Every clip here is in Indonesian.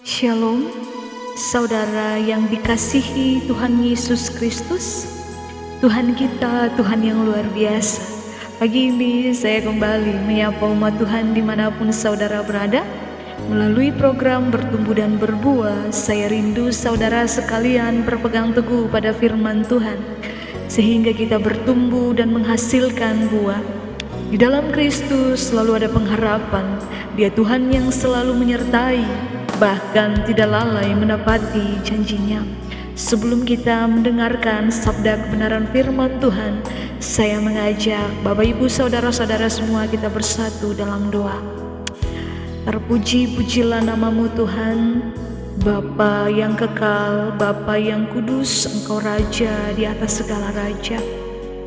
Shalom, saudara yang dikasihi Tuhan Yesus Kristus. Tuhan kita, Tuhan yang luar biasa. Pagi ini saya kembali menyapa umat Tuhan dimanapun saudara berada. Melalui program Bertumbuh dan Berbuah, saya rindu saudara sekalian berpegang teguh pada firman Tuhan, sehingga kita bertumbuh dan menghasilkan buah. Di dalam Kristus selalu ada pengharapan. Dia Tuhan yang selalu menyertai, bahkan tidak lalai menepati janjinya. Sebelum kita mendengarkan sabda kebenaran firman Tuhan, saya mengajak Bapak Ibu Saudara-saudara semua kita bersatu dalam doa. Terpuji-pujilah namamu Tuhan, Bapa yang kekal, Bapa yang kudus, Engkau Raja di atas segala raja.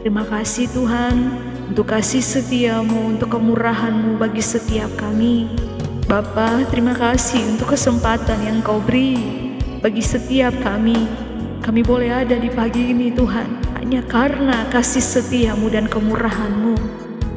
Terima kasih Tuhan untuk kasih setiamu, untuk kemurahanmu bagi setiap kami. Bapa, terima kasih untuk kesempatan yang Kau beri bagi setiap kami. Kami boleh ada di pagi ini Tuhan, hanya karena kasih setiamu dan kemurahanmu.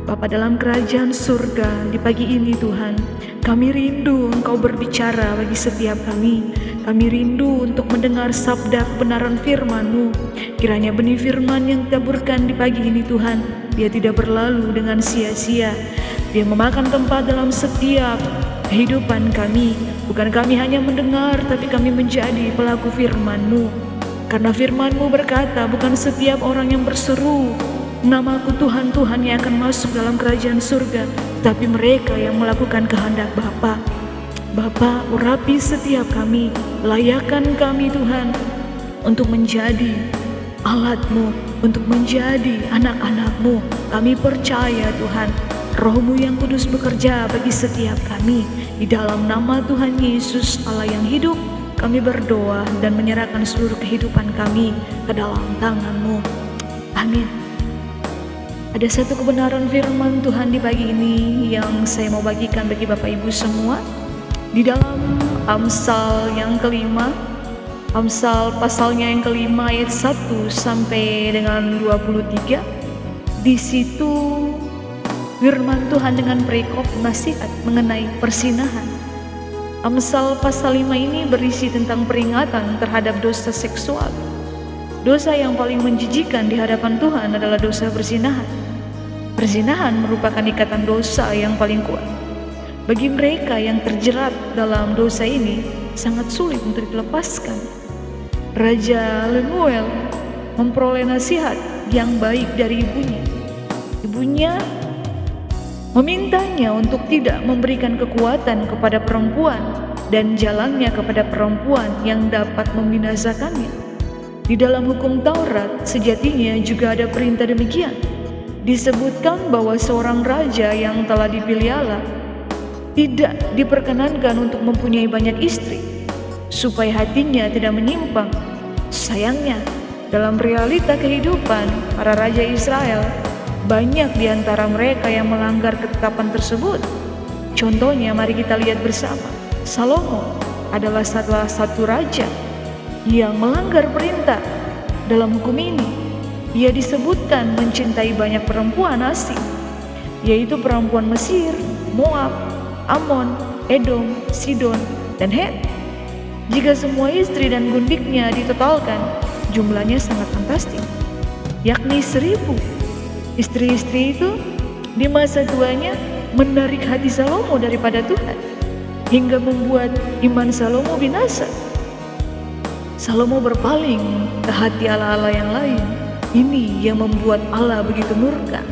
Bapa, dalam kerajaan surga di pagi ini Tuhan, kami rindu Engkau berbicara bagi setiap kami. Kami rindu untuk mendengar sabda kebenaran firman-Mu. Kiranya benih firman yang ditaburkan di pagi ini Tuhan, dia tidak berlalu dengan sia-sia. Dia memakan tempat dalam setiap kehidupan kami. Bukan kami hanya mendengar, tapi kami menjadi pelaku firman-Mu. Karena firman-Mu berkata, bukan setiap orang yang berseru namaku Tuhan, Tuhan yang akan masuk dalam kerajaan surga, tapi mereka yang melakukan kehendak Bapa. Bapa, urapi setiap kami, layakkan kami Tuhan untuk menjadi alat-Mu, untuk menjadi anak-anak-Mu. Kami percaya Tuhan, Roh-Mu yang kudus bekerja bagi setiap kami. Di dalam nama Tuhan Yesus Allah yang hidup, kami berdoa dan menyerahkan seluruh kehidupan kami ke dalam tangan-Mu. Amin. Ada satu kebenaran firman Tuhan di pagi ini yang saya mau bagikan bagi Bapak Ibu semua. Di dalam Amsal yang kelima, Amsal pasalnya yang kelima ayat 1 sampai dengan 23. Di situ firman Tuhan dengan perikop nasihat mengenai persinahan. Amsal pasal 5 ini berisi tentang peringatan terhadap dosa seksual. Dosa yang paling menjijikan di hadapan Tuhan adalah dosa berzinahan. Berzinahan merupakan ikatan dosa yang paling kuat. Bagi mereka yang terjerat dalam dosa ini, sangat sulit untuk dilepaskan. Raja Lemuel memperoleh nasihat yang baik dari ibunya. Ibunya memintanya untuk tidak memberikan kekuatan kepada perempuan dan jalannya kepada perempuan yang dapat membinasakannya. Di dalam hukum Taurat sejatinya juga ada perintah demikian. Disebutkan bahwa seorang raja yang telah dipilih Allah tidak diperkenankan untuk mempunyai banyak istri, supaya hatinya tidak menyimpang. Sayangnya, dalam realita kehidupan para raja Israel, banyak di antara mereka yang melanggar ketetapan tersebut. Contohnya, mari kita lihat bersama. Salomo adalah salah satu raja yang melanggar perintah. Dalam hukum ini, ia disebutkan mencintai banyak perempuan asing, yaitu perempuan Mesir, Moab, Amon, Edom, Sidon, dan Het. Jika semua istri dan gundiknya ditotalkan, jumlahnya sangat fantastis, yakni 1000. Istri-istri itu di masa tuanya menarik hati Salomo daripada Tuhan, hingga membuat iman Salomo binasa. Salomo berpaling ke hati Allah-Allah yang lain. Ini yang membuat Allah begitu murka.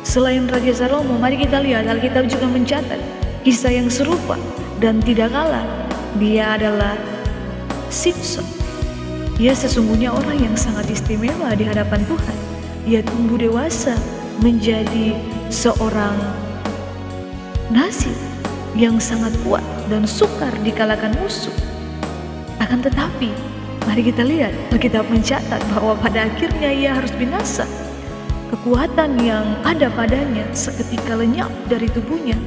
Selain Raja Salomo, mari kita lihat Alkitab juga mencatat kisah yang serupa dan tidak kalah. Dia adalah Simson. Dia sesungguhnya orang yang sangat istimewa di hadapan Tuhan. Dia tumbuh dewasa menjadi seorang nasi yang sangat kuat dan sukar dikalahkan musuh. Akan tetapi, mari kita lihat Alkitab mencatat bahwa pada akhirnya ia harus binasa. Kekuatan yang ada padanya seketika lenyap dari tubuhnya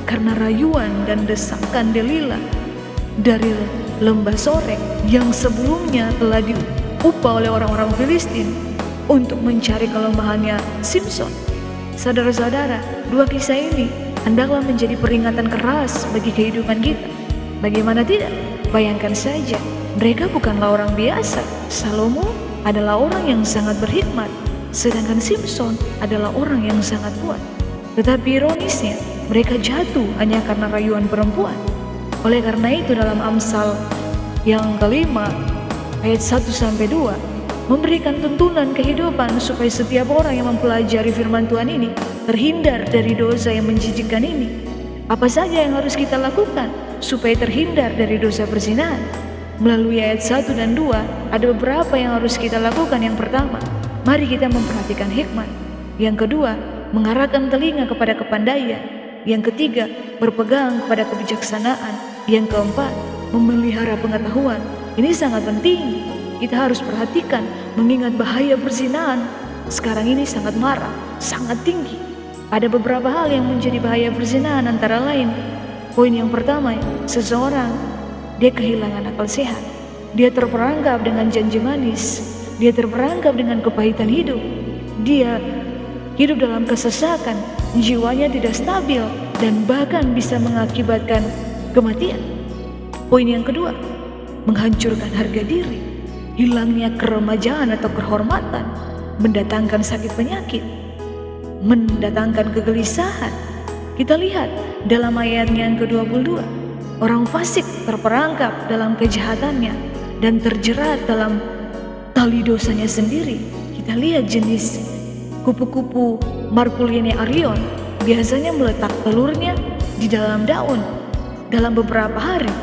karena rayuan dan desakan Delila dari lembah Sorek yang sebelumnya telah diupah oleh orang-orang Filistin untuk mencari kelemahannya Simson. Saudara-saudara, dua kisah ini hendaklah menjadi peringatan keras bagi kehidupan kita. Bagaimana tidak? Bayangkan saja, mereka bukanlah orang biasa. Salomo adalah orang yang sangat berhikmat, sedangkan Simpson adalah orang yang sangat kuat. Tetapi ironisnya, mereka jatuh hanya karena rayuan perempuan. Oleh karena itu dalam Amsal yang kelima, ayat 1-2, memberikan tuntunan kehidupan supaya setiap orang yang mempelajari firman Tuhan ini terhindar dari dosa yang menjijikkan ini. Apa saja yang harus kita lakukan supaya terhindar dari dosa perzinahan? Melalui ayat 1 dan 2 ada beberapa yang harus kita lakukan. Yang pertama, mari kita memperhatikan hikmat. Yang kedua, mengarahkan telinga kepada kepandaian. Yang ketiga, berpegang kepada kebijaksanaan. Yang keempat, memelihara pengetahuan. Ini sangat penting. Kita harus perhatikan mengingat bahaya perzinahan sekarang ini sangat marah, sangat tinggi. Ada beberapa hal yang menjadi bahaya perzinahan, antara lain, poin yang pertama, seseorang dia kehilangan akal sehat. Dia terperangkap dengan janji manis. Dia terperangkap dengan kepahitan hidup. Dia hidup dalam kesesakan. Jiwanya tidak stabil dan bahkan bisa mengakibatkan kematian. Poin yang kedua, menghancurkan harga diri. Hilangnya keremajaan atau kehormatan, mendatangkan sakit penyakit, mendatangkan kegelisahan. Kita lihat dalam ayatnya yang ke-22, orang fasik terperangkap dalam kejahatannya dan terjerat dalam tali dosanya sendiri. Kita lihat jenis kupu-kupu Marpulinia Arion biasanya meletak telurnya di dalam daun. Dalam beberapa hari,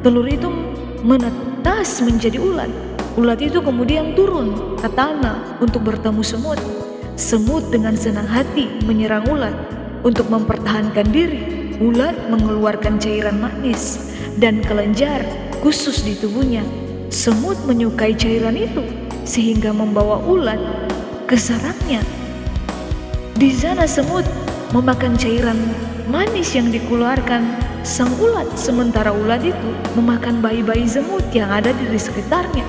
telur itu menetas menjadi ulat. Ulat itu kemudian turun ke tanah untuk bertemu semut. Semut dengan senang hati menyerang ulat untuk mempertahankan diri. Ulat mengeluarkan cairan manis dan kelenjar khusus di tubuhnya. Semut menyukai cairan itu sehingga membawa ulat ke sarangnya. Di sana semut memakan cairan manis yang dikeluarkan sang ulat, sementara ulat itu memakan bayi-bayi semut yang ada di sekitarnya.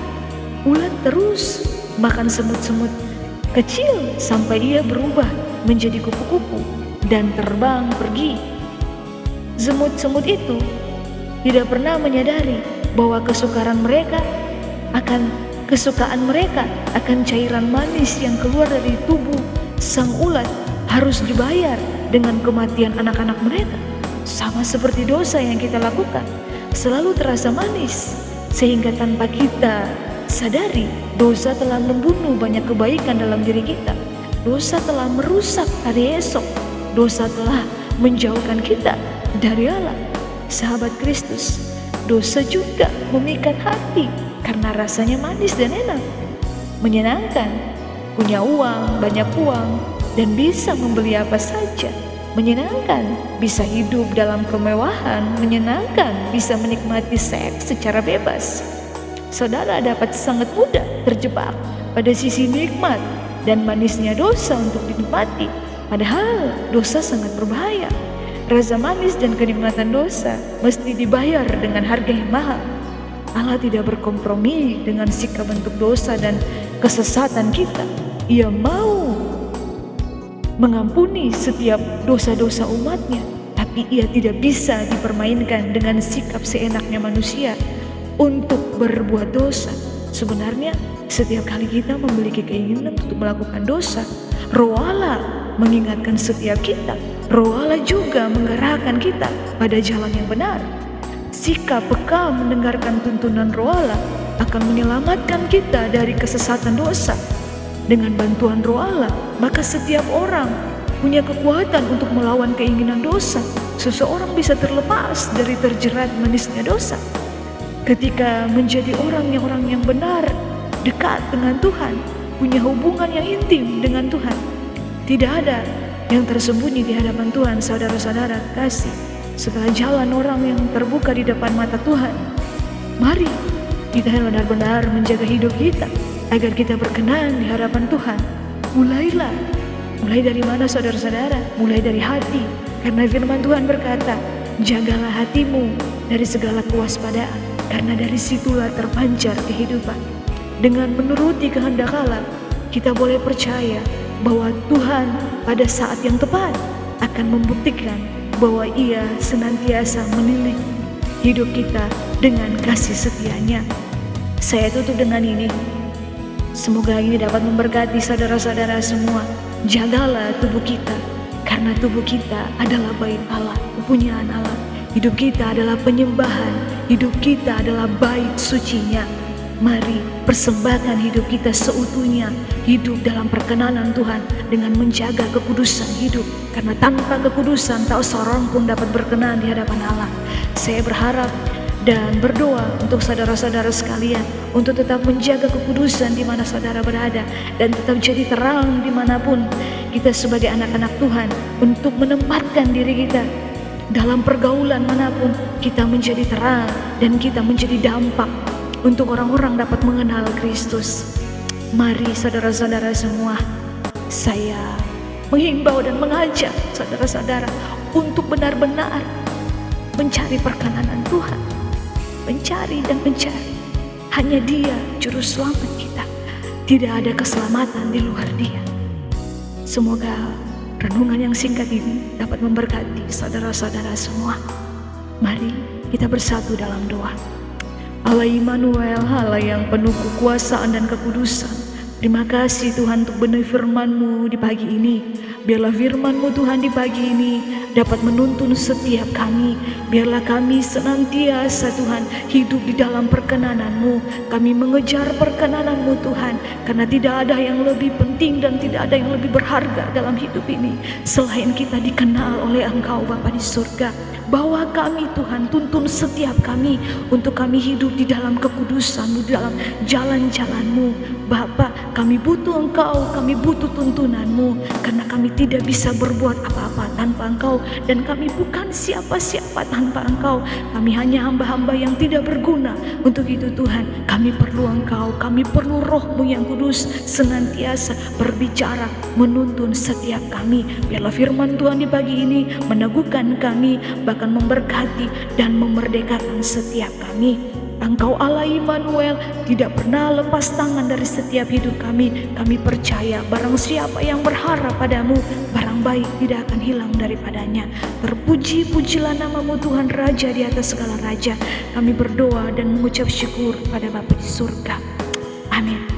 Ulat terus makan semut-semut kecil sampai ia berubah menjadi kupu-kupu dan terbang pergi. Semut-semut itu tidak pernah menyadari bahwa kesukaan mereka akan cairan manis yang keluar dari tubuh sang ulat harus dibayar dengan kematian anak-anak mereka. Sama seperti dosa yang kita lakukan, selalu terasa manis sehingga tanpa kita sadari, dosa telah membunuh banyak kebaikan dalam diri kita. Dosa telah merusak hari esok. Dosa telah menjauhkan kita dari Allah. Sahabat Kristus, dosa juga memikat hati karena rasanya manis dan enak, menyenangkan, punya uang, banyak uang, dan bisa membeli apa saja. Menyenangkan, bisa hidup dalam kemewahan. Menyenangkan, bisa menikmati seks secara bebas. Saudara dapat sangat mudah terjebak pada sisi nikmat dan manisnya dosa untuk dinikmati. Padahal dosa sangat berbahaya. Rasa manis dan kenikmatan dosa mesti dibayar dengan harga yang mahal. Allah tidak berkompromi dengan sikap bentuk dosa dan kesesatan kita. Ia mau mengampuni setiap dosa-dosa umatnya, tapi ia tidak bisa dipermainkan dengan sikap seenaknya manusia untuk berbuat dosa. Sebenarnya setiap kali kita memiliki keinginan untuk melakukan dosa, Roh Allah mengingatkan setiap kita. Roh Allah juga menggerakkan kita pada jalan yang benar. Sikap peka mendengarkan tuntunan Roh Allah akan menyelamatkan kita dari kesesatan dosa. Dengan bantuan Roh Allah, maka setiap orang punya kekuatan untuk melawan keinginan dosa. Seseorang bisa terlepas dari terjerat manisnya dosa ketika menjadi orang yang benar, dekat dengan Tuhan, punya hubungan yang intim dengan Tuhan. Tidak ada yang tersembunyi di hadapan Tuhan, saudara-saudara kasih. Segala jalan orang yang terbuka di depan mata Tuhan. Mari kita benar-benar menjaga hidup kita agar kita berkenan di hadapan Tuhan. Mulai dari mana saudara-saudara? Mulai dari hati, karena firman Tuhan berkata, jagalah hatimu dari segala kewaspadaan, karena dari situlah terpancar kehidupan. Dengan menuruti kehendak Allah, kita boleh percaya bahwa Tuhan pada saat yang tepat akan membuktikan bahwa Ia senantiasa menilik hidup kita dengan kasih setianya. Saya tutup dengan ini. Semoga ini dapat memberkati saudara-saudara semua. Jagalah tubuh kita, karena tubuh kita adalah bait Allah, kepunyaan Allah. Hidup kita adalah penyembahan, hidup kita adalah bait sucinya. Mari persembahkan hidup kita seutuhnya, hidup dalam perkenanan Tuhan dengan menjaga kekudusan hidup. Karena tanpa kekudusan tak seorang pun dapat berkenan di hadapan Allah. Saya berharap dan berdoa untuk saudara-saudara sekalian untuk tetap menjaga kekudusan di mana saudara berada dan tetap jadi terang dimanapun kita sebagai anak-anak Tuhan, untuk menempatkan diri kita dalam pergaulan manapun kita menjadi terang dan kita menjadi dampak untuk orang-orang dapat mengenal Kristus. Mari saudara-saudara semua, saya menghimbau dan mengajak saudara-saudara untuk benar-benar mencari perkenanan Tuhan, mencari dan mencari. Hanya Dia juru selamat kita. Tidak ada keselamatan di luar Dia. Semoga renungan yang singkat ini dapat memberkati saudara-saudara semua. Mari kita bersatu dalam doa. Allah Immanuel, Allah yang penuh kekuasaan dan kekudusan, terima kasih Tuhan untuk benih firman-Mu di pagi ini. Biarlah firman-Mu Tuhan di pagi ini dapat menuntun setiap kami. Biarlah kami senantiasa Tuhan hidup di dalam perkenanan-Mu. Kami mengejar perkenanan-Mu Tuhan, karena tidak ada yang lebih penting dan tidak ada yang lebih berharga dalam hidup ini selain kita dikenal oleh Engkau Bapa di surga. Bawa kami Tuhan, tuntun setiap kami untuk kami hidup di dalam kekudusan-Mu, di dalam jalan-jalan-Mu. Bapa, kami butuh Engkau, kami butuh tuntunan-Mu, karena kami tidak bisa berbuat apa-apa tanpa Engkau, dan kami bukan siapa-siapa tanpa Engkau. Kami hanya hamba-hamba yang tidak berguna. Untuk itu Tuhan, kami perlu Engkau, kami perlu Roh-Mu yang kudus senantiasa berbicara, menuntun setiap kami. Biarlah firman Tuhan di pagi ini meneguhkan kami, bahkan memberkati dan memerdekakan setiap kami. Engkau Allah Immanuel tidak pernah lepas tangan dari setiap hidup kami. Kami percaya barang siapa yang berharap padamu, barang baik tidak akan hilang daripadanya. Terpuji-pujilah nama-Mu Tuhan, Raja di atas segala raja. Kami berdoa dan mengucap syukur pada Bapa di surga. Amin.